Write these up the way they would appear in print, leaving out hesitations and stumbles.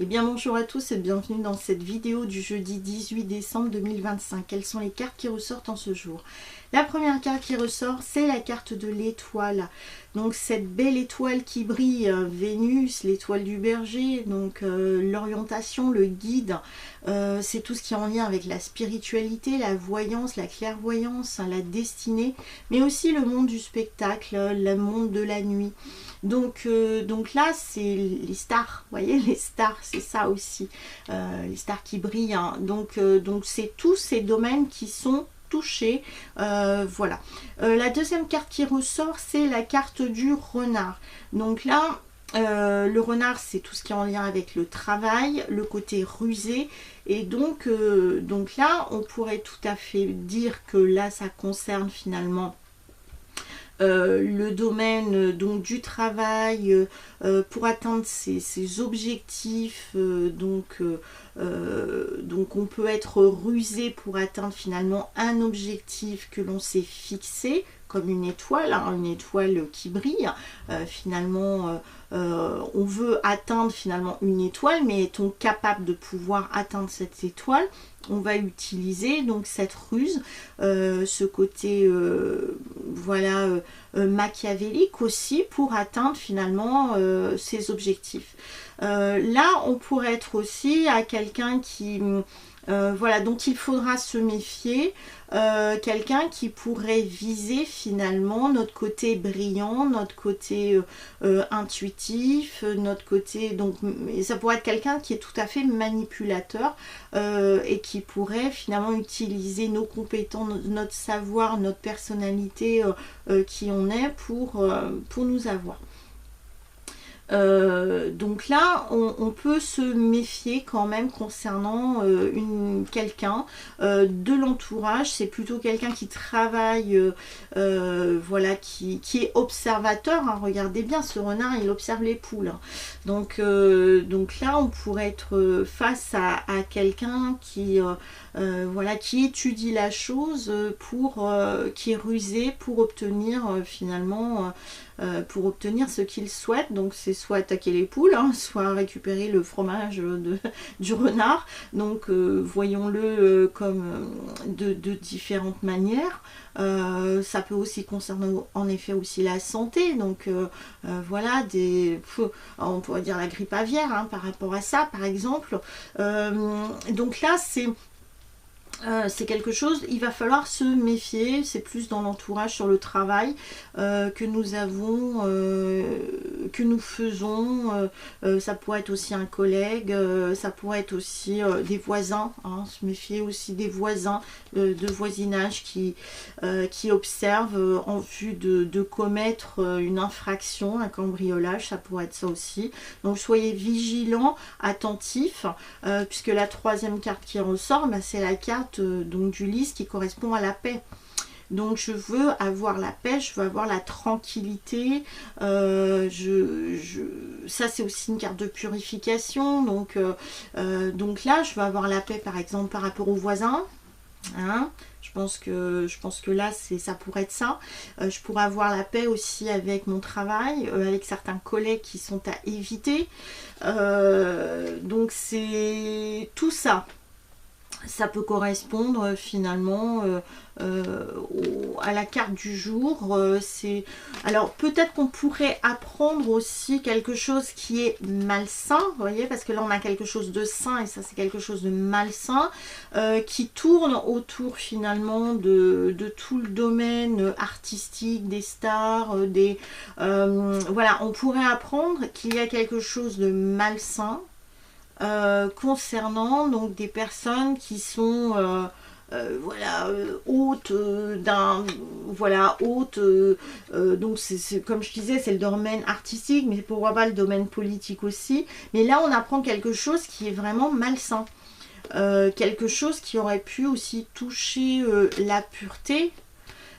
Eh bien bonjour à tous et bienvenue dans cette vidéo du jeudi 18 décembre 2025. Quelles sont les cartes qui ressortent en ce jour? La première carte qui ressort, c'est la carte de l'étoile. Donc cette belle étoile qui brille, Vénus, l'étoile du berger, donc l'orientation, le guide, c'est tout ce qui est en lien avec la spiritualité, la voyance, la clairvoyance, la destinée, mais aussi le monde du spectacle, le monde de la nuit. Donc là, c'est les stars, vous voyez, les stars, c'est ça aussi, les stars qui brillent. Hein. Donc c'est tous ces domaines qui sont touchés, voilà. La deuxième carte qui ressort, c'est la carte du renard. Donc là, le renard, c'est tout ce qui est en lien avec le travail, le côté rusé. Et donc là, on pourrait tout à fait dire que là, ça concerne finalement le domaine donc du travail pour atteindre ses objectifs, donc on peut être rusé pour atteindre finalement un objectif que l'on s'est fixé, comme une étoile, hein, une étoile qui brille. Finalement, on veut atteindre finalement une étoile, mais est-on capable de pouvoir atteindre cette étoile? On va utiliser donc cette ruse, ce côté voilà machiavélique aussi pour atteindre finalement ses objectifs. Là, on pourrait être aussi à quelqu'un qui voilà, dont il faudra se méfier, quelqu'un qui pourrait viser finalement notre côté brillant, notre côté intuitif, notre côté, donc ça pourrait être quelqu'un qui est tout à fait manipulateur et qui pourrait finalement utiliser nos compétences, notre savoir, notre personnalité, qui on est pour nous avoir. Donc là, on peut se méfier quand même concernant quelqu'un de l'entourage. C'est plutôt quelqu'un qui travaille, voilà, qui est observateur. Hein. Regardez bien, ce renard, il observe les poules. Hein. Donc là, on pourrait être face à quelqu'un qui voilà, qui étudie la chose qui est rusé pour obtenir finalement pour obtenir ce qu'il souhaite. Donc c'est soit attaquer les poules, hein, soit récupérer le fromage du renard. Donc voyons-le comme de différentes manières. Ça peut aussi concerner en effet aussi la santé. Donc voilà, on pourrait dire la grippe aviaire, hein, par rapport à ça par exemple. Donc là c'est quelque chose, il va falloir se méfier, c'est plus dans l'entourage, sur le travail que nous avons, que nous faisons, ça pourrait être aussi un collègue, ça pourrait être aussi des voisins, hein, se méfier aussi des voisins de voisinage qui observent en vue de commettre une infraction, un cambriolage, ça pourrait être ça aussi. Donc soyez vigilants, attentifs, puisque la troisième carte qui ressort, bah, c'est la carte donc du lys qui correspond à la paix. Donc je veux avoir la paix, je veux avoir la tranquillité. Ça c'est aussi une carte de purification. Donc là je veux avoir la paix par exemple par rapport aux voisins. Hein, je pense que là ça pourrait être ça. Je pourrais avoir la paix aussi avec mon travail, avec certains collègues qui sont à éviter. Donc c'est tout ça. Ça peut correspondre finalement à la carte du jour. Alors peut-être qu'on pourrait apprendre aussi quelque chose qui est malsain, vous voyez, parce que là on a quelque chose de sain et ça c'est quelque chose de malsain, qui tourne autour finalement de tout le domaine artistique, des stars, voilà, on pourrait apprendre qu'il y a quelque chose de malsain concernant donc des personnes qui sont voilà hôtes donc c'est comme je disais, c'est le domaine artistique, mais pourquoi pas le domaine politique aussi. Mais là on apprend quelque chose qui est vraiment malsain, quelque chose qui aurait pu aussi toucher la pureté.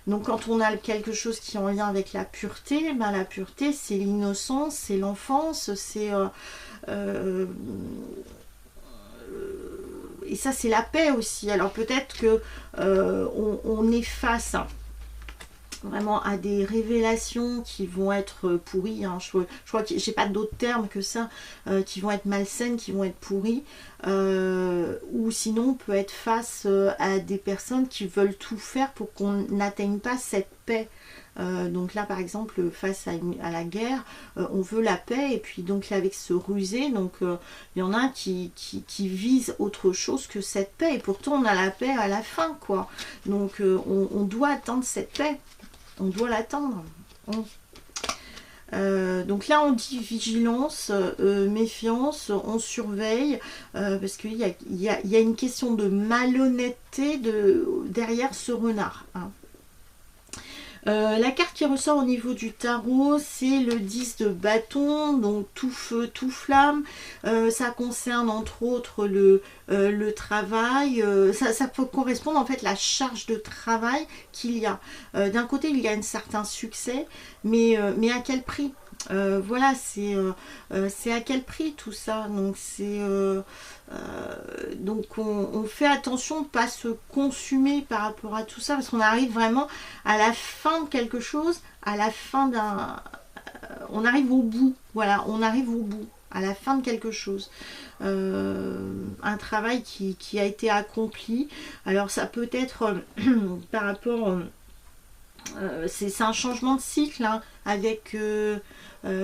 Donc quand on a quelque chose qui est en lien avec la pureté, ben la pureté c'est l'innocence, c'est l'enfance, c'est et ça c'est la paix aussi. Alors peut-être que on est face vraiment à des révélations qui vont être pourries, hein. Je crois que j'ai pas d'autres termes que ça, qui vont être malsaines, qui vont être pourries, ou sinon on peut être face à des personnes qui veulent tout faire pour qu'on n'atteigne pas cette paix. Donc là par exemple face à la guerre, on veut la paix, et puis donc là avec ce rusé, donc il y en a qui visent autre chose que cette paix, et pourtant on a la paix à la fin, quoi. Donc on doit attendre cette paix, on doit l'attendre. Donc là on dit vigilance, méfiance, on surveille, parce qu'il y a une question de malhonnêteté derrière ce renard, hein. La carte qui ressort au niveau du tarot, c'est le 10 de bâton, donc tout feu, tout flamme. Ça concerne entre autres le travail. Ça peut correspondre en fait à la charge de travail qu'il y a. D'un côté, il y a un certain succès, mais à quel prix? Voilà, c'est à quel prix tout ça? Donc donc on fait attention de ne pas se consumer par rapport à tout ça, parce qu'on arrive vraiment à la fin de quelque chose, à la fin on arrive au bout, voilà, on arrive au bout, à la fin de quelque chose. Un travail qui a été accompli. Alors ça peut être par rapport... c'est un changement de cycle, hein, avec...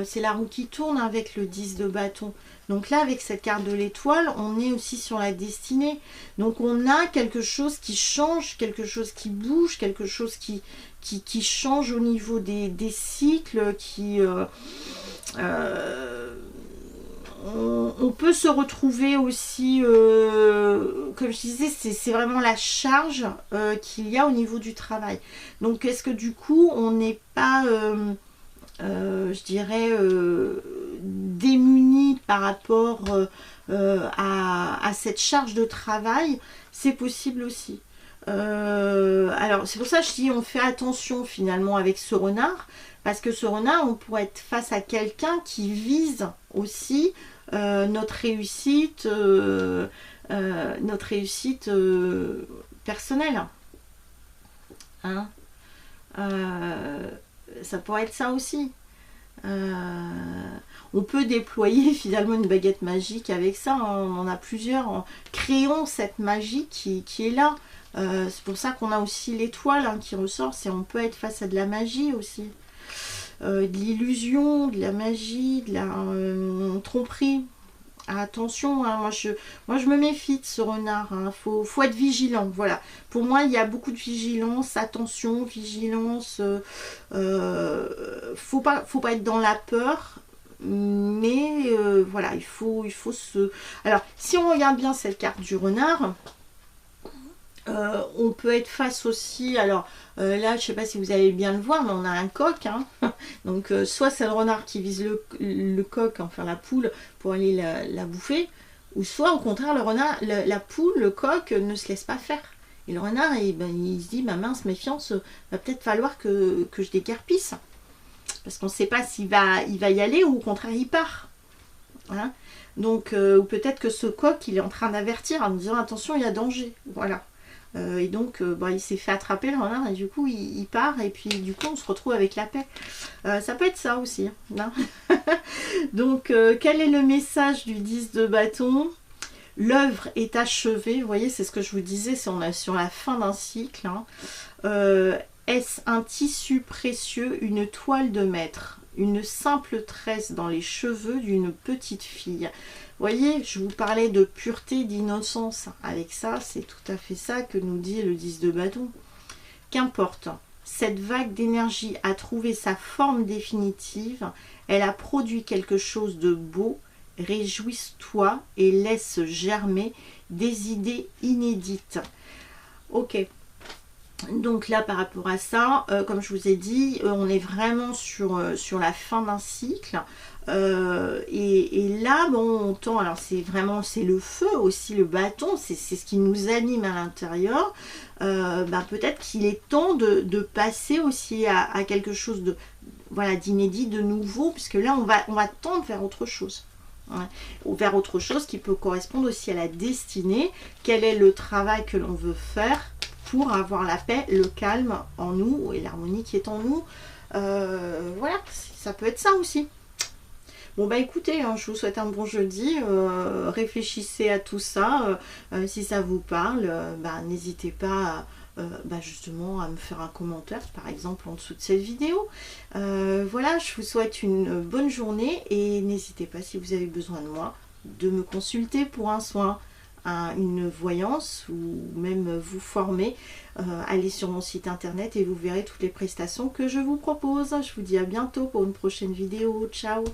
c'est la roue qui tourne avec le 10 de bâton. Donc là, avec cette carte de l'étoile, on est aussi sur la destinée. Donc on a quelque chose qui change, quelque chose qui bouge, quelque chose qui change au niveau des cycles, on peut se retrouver aussi, comme je disais, c'est vraiment la charge qu'il y a au niveau du travail. Donc est-ce que du coup, on n'est pas... je dirais, démunis par rapport à cette charge de travail? C'est possible aussi. Alors c'est pour ça que je dis on fait attention finalement avec ce renard, parce que ce renard, on pourrait être face à quelqu'un qui vise aussi notre réussite personnelle, hein. Ça pourrait être ça aussi. On peut déployer finalement une baguette magique avec ça, hein. On en a plusieurs. Créons cette magie qui est là. C'est pour ça qu'on a aussi l'étoile, hein, qui ressort. On peut être face à de la magie aussi. De l'illusion, de la magie, de la tromperie. Attention, hein, moi je me méfie de ce renard, hein. Faut être vigilant, voilà. Pour moi, il y a beaucoup de vigilance, attention, vigilance. Faut pas être dans la peur, mais voilà, il faut se... Alors, si on regarde bien cette carte du renard, on peut être face aussi, alors là je sais pas si vous allez bien le voir, mais on a un coq, hein. Donc soit c'est le renard qui vise le coq, enfin la poule, pour aller la bouffer, ou soit au contraire le renard, la poule, le coq ne se laisse pas faire, et le renard il se dit bah mince, méfiance, va peut-être falloir que je décarpisse, parce qu'on ne sait pas s'il va y aller ou au contraire il part, voilà. Donc ou peut-être que ce coq il est en train d'avertir en disant attention, il y a danger, voilà. Et donc il s'est fait attraper le renard, et du coup il part, et puis du coup on se retrouve avec la paix. Ça peut être ça aussi, hein. Donc quel est le message du 10 de bâton? L'œuvre est achevée, vous voyez, c'est ce que je vous disais, on est sur la fin d'un cycle, hein. Est-ce un tissu précieux, une toile de maître, une simple tresse dans les cheveux d'une petite fille? Vous voyez, je vous parlais de pureté, d'innocence. Avec ça, c'est tout à fait ça que nous dit le 10 de bâton. Qu'importe, cette vague d'énergie a trouvé sa forme définitive. Elle a produit quelque chose de beau. Réjouis-toi et laisse germer des idées inédites. Ok. Donc là, par rapport à ça, comme je vous ai dit, on est vraiment sur la fin d'un cycle. Et là, bon, on tend, alors c'est le feu aussi, le bâton, c'est ce qui nous anime à l'intérieur. Peut-être qu'il est temps de passer aussi à quelque chose de, voilà, d'inédit, de nouveau, puisque là, on va tendre vers autre chose. Ouais. Ou vers autre chose qui peut correspondre aussi à la destinée. Quel est le travail que l'on veut faire pour avoir la paix, le calme en nous et l'harmonie qui est en nous. Voilà, ça peut être ça aussi. Bon bah écoutez, hein, je vous souhaite un bon jeudi, réfléchissez à tout ça, si ça vous parle, bah, n'hésitez pas justement à me faire un commentaire par exemple en dessous de cette vidéo. Voilà, je vous souhaite une bonne journée et n'hésitez pas si vous avez besoin de moi de me consulter pour un soin, une voyance ou même vous former. Allez sur mon site internet et vous verrez toutes les prestations que je vous propose. Je vous dis à bientôt pour une prochaine vidéo. Ciao!